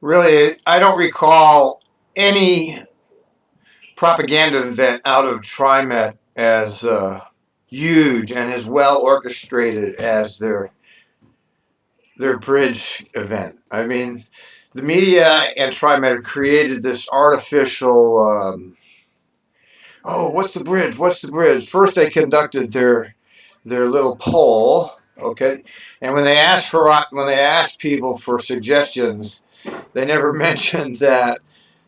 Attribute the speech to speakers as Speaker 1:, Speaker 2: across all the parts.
Speaker 1: Really, I don't recall any propaganda event out of Trimet as huge and as well orchestrated as their bridge event. I mean, the media and Trimet created this artificial. Oh, what's the bridge? What's the bridge? First, they conducted their little poll. Okay, and when they asked people for suggestions, they never mentioned that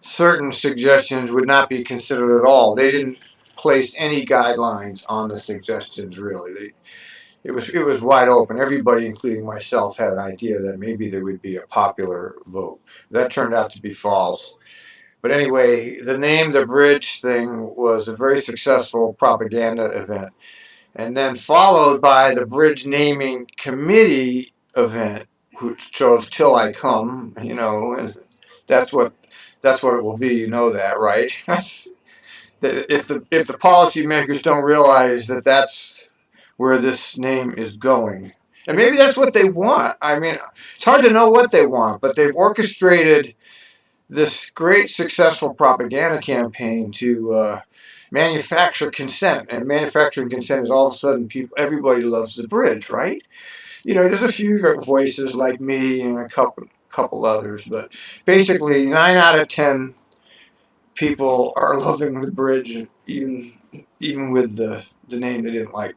Speaker 1: certain suggestions would not be considered at all. They didn't place any guidelines on the suggestions really. It was wide open. Everybody, including myself, had an idea that maybe there would be a popular vote. That turned out to be false. But anyway, the name the bridge thing was a very successful propaganda event, and then followed by the bridge naming committee event, which chose "Till I Come." And that's what that's what it will be. You know that, right? If the policymakers don't realize that that's where this name is going, and maybe that's what they want. I mean, it's hard to know what they want, but they've orchestrated this great successful propaganda campaign to manufacture consent, and manufacturing consent is all of a sudden everybody loves the bridge, right? There's a few voices like me and a couple others, but basically 9 out of 10 people are loving the bridge, even with the name they didn't like.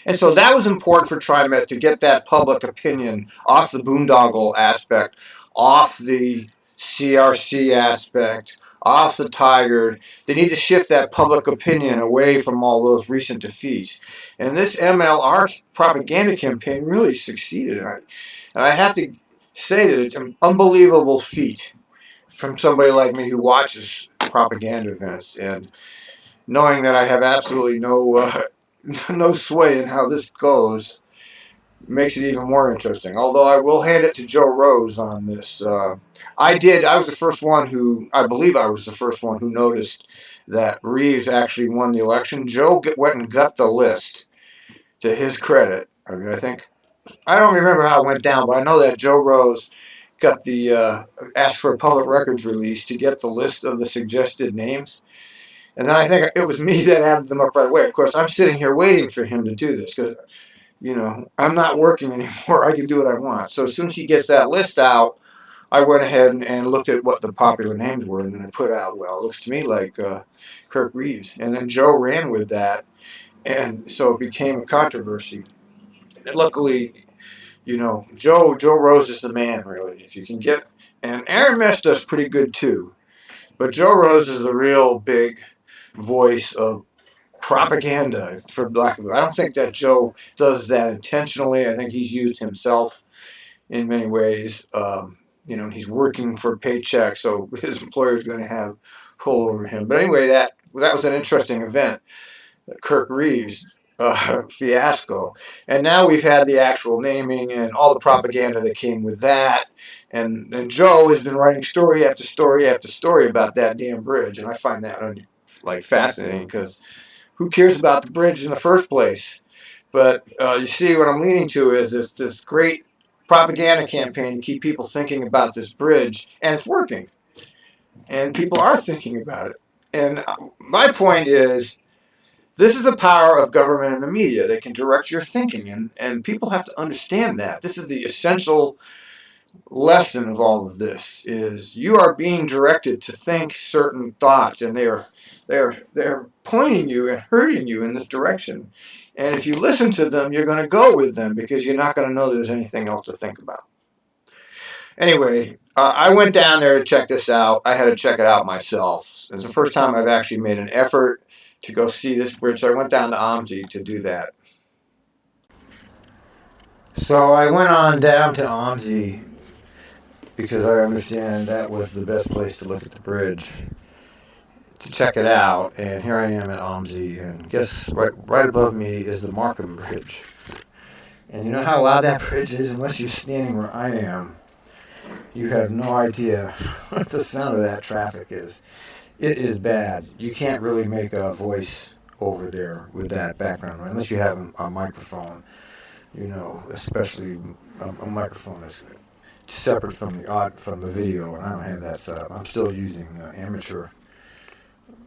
Speaker 1: And so that was important for TriMet to get that public opinion off the boondoggle aspect, off the CRC aspect, off the Tiger. They need to shift that public opinion away from all those recent defeats. And this MLR propaganda campaign really succeeded. And I have to say that it's an unbelievable feat from somebody like me who watches propaganda events, and knowing that I have absolutely no sway in how this goes makes it even more interesting. Although I will hand it to Joe Rose on this. I was the first one who, I believe I was the first one who noticed that Reeves actually won the election. Joe went and got the list, to his credit. I mean, I don't remember how it went down, but I know that Joe Rose got asked for a public records release to get the list of the suggested names. And then I think it was me that added them up right away. Of course, I'm sitting here waiting for him to do this because, I'm not working anymore. I can do what I want. So as soon as he gets that list out, I went ahead and looked at what the popular names were, and then I put out, well, it looks to me like Kirk Reeves. And then Joe ran with that, and so it became a controversy. And luckily, Joe Rose is the man, really. If you can get, and Aaron Mesh does pretty good too, but Joe Rose is the real big voice of propaganda, for lack of it. I don't think that Joe does that intentionally. I think he's used himself in many ways. He's working for a paycheck, so his employer is going to have pull over him. But anyway, that was an interesting event, Kirk Reeves fiasco. And now we've had the actual naming and all the propaganda that came with that. And Joe has been writing story after story after story about that damn bridge, and I find that like fascinating because who cares about the bridge in the first place? But you see, what I'm leaning to is this great propaganda campaign to keep people thinking about this bridge, and it's working. And people are thinking about it. And my point is, this is the power of government and the media. They can direct your thinking, and people have to understand that. This is the essential lesson of all of this: is you are being directed to think certain thoughts, and they're pointing you and hurting you in this direction. And if you listen to them, you're going to go with them because you're not going to know there's anything else to think about. Anyway, I went down there to check this out. I had to check it out myself. It's the first time I've actually made an effort to go see this bridge, so I went down to OMSI to do that. So I went on down to OMSI because I understand that was the best place to look at the bridge, to check it out. And here I am at OMSI, and guess right above me is the Markham Bridge. And you know how loud that bridge is? Unless you're standing where I am, you have no idea what the sound of that traffic is. It is bad. You can't really make a voice over there with that background, unless you have a microphone, especially a microphone that's separate from the video, and I don't have that set up. I'm still using amateur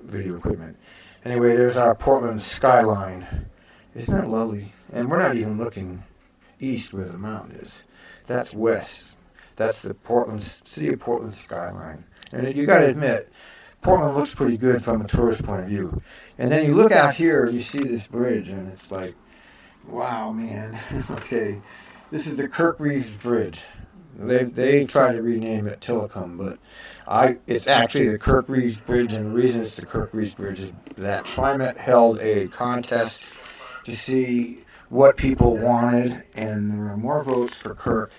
Speaker 1: video equipment. Anyway, there's our Portland skyline. Isn't that lovely? And we're not even looking east where the mountain is. That's west. That's the city of Portland skyline. And you got to admit, Portland looks pretty good from a tourist point of view. And then you look out here, you see this bridge, and it's like, wow, man. Okay, this is the Kirk Reeves Bridge. They tried to rename it Tillicum, but it's actually the Kirk Reeves Bridge, and the reason it's the Kirk Reeves Bridge is that Trimet held a contest to see what people wanted, and there were more votes for Kirk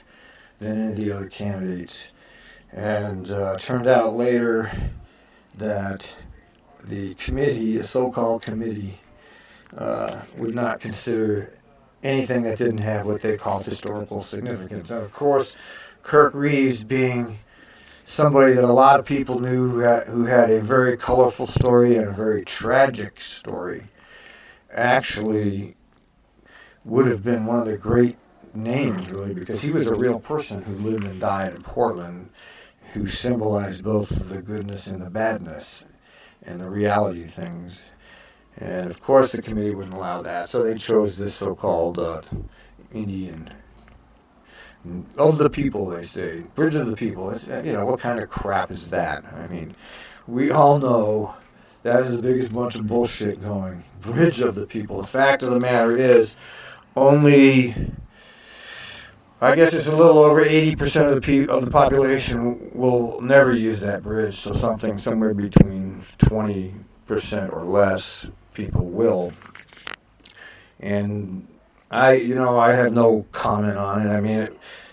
Speaker 1: than any of the other candidates. And turned out later that the committee, the so-called committee, would not consider anything that didn't have what they called historical significance. And of course, Kirk Reeves, being somebody that a lot of people knew who had a very colorful story and a very tragic story, actually would have been one of the great names, really, because he was a real person who lived and died in Portland, who symbolized both the goodness and the badness and the reality of things. And of course the committee wouldn't allow that, so they chose this so-called Indian of the people, they say, Bridge of the People. It's, what kind of crap is that? I mean, we all know that is the biggest bunch of bullshit going. Bridge of the People. The fact of the matter is, I guess it's a little over 80% of the population will never use that bridge, so somewhere between 20% or less people will. And I have no comment on it. I mean,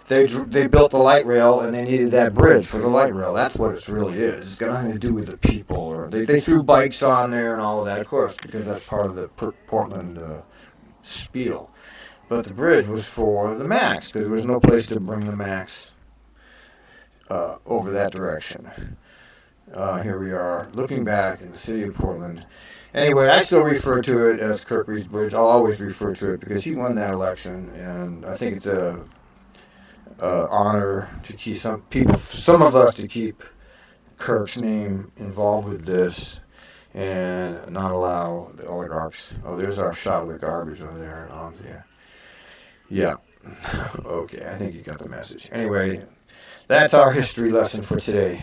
Speaker 1: they built the light rail, and they needed that bridge for the light rail. That's what it really is. It's got nothing to do with the people. Or they threw bikes on there and all of that, of course, because that's part of the Portland spiel. But the bridge was for the Max, because there was no place to bring the Max over that direction. Here we are, looking back in the city of Portland. Anyway, I still refer to it as Kirk Reeves Bridge. I'll always refer to it because he won that election, and I think it's a honor to keep some of us to keep Kirk's name involved with this, and not allow the oligarchs. Oh, there's our shot of the garbage over there. Yeah. Okay, I think you got the message. Anyway, that's our history lesson for today.